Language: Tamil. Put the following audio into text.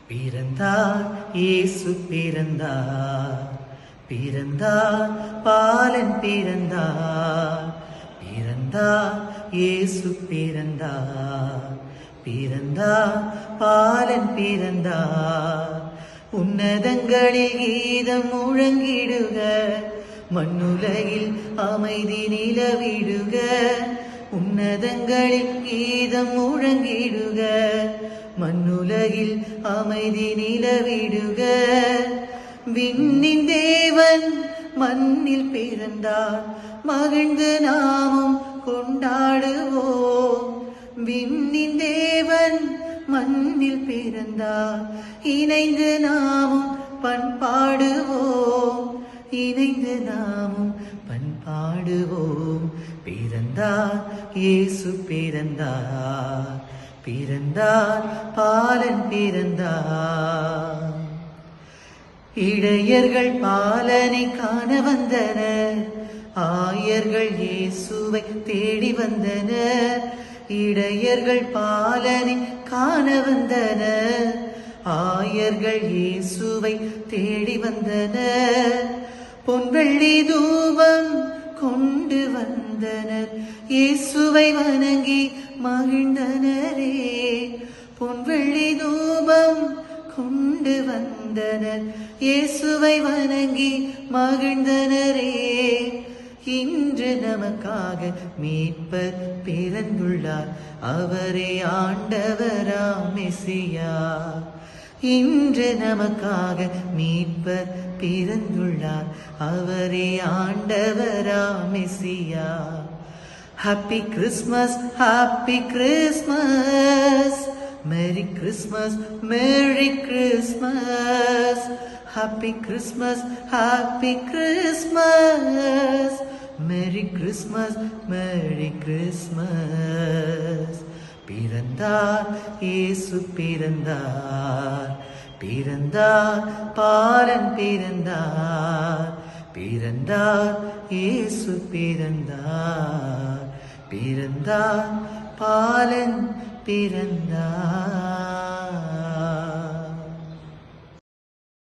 பிறந்தார் இயேசு பிறந்தார், பிறந்தார் பாலன் பிறந்தார், பிறந்தார் இயேசு பிறந்தார், பிறந்தார் பாலன் பிறந்தார். உன்னதங்களில் கீதம் முழங்கிடுக, மண்ணுலகில் அமைதி நிலவிடுக. உன்னதங்களில் கீதம் முழங்கிடுக, மண்ணுலகில் அமைதி நிலவிடுக. விண்ணின் தேவன் மண்ணில் பிறந்தார், மகிழ்ந்து நாமும் கொண்டாடுவோம். விண்ணின் தேவன் மண்ணில் பிறந்தார், இணைந்து நாமும் பண்பாடுவோம், இணைந்து நாமும் பண்பாடுவோம். பிறந்தார் இயேசு பிறந்தார், பிறந்தார் பாலன் பிறந்தார். இடையர்கள் பாலனை காண வந்தனர், ஆயர்கள் இயேசுவை தேடி வந்தனர். இடையர்கள் பாலனை காண வந்தனர், ஆயர்கள் இயேசுவை தேடி வந்தனர். பொன்வெள்ளி தூபம் கொண்டு வந்தனர், இயேசுவை வணங்கி மகிழ்ந்தனரே. பொன்வெள்ளி தூபம் கொண்டு வந்தனர், இயேசுவை வணங்கி மகிழ்ந்தனரே. இன்று நமக்காக மீட்பர் பிறந்துள்ளார், அவரே ஆண்டவராம் மெசியா. இன்று நமக்காக மீட்பர் பிறந்துள்ளார், அவரே ஆண்டவராம் மெசியா. Happy Christmas, happy Christmas, merry Christmas, merry Christmas. Happy Christmas, happy Christmas, merry Christmas, merry Christmas. பிறந்தார் இயேசு பிறந்தார், பிறந்தார் பாலன் பிறந்தார், பிறந்தார் இயேசு பிறந்தார், பிறந்தார் பாலன் பிறந்தார்.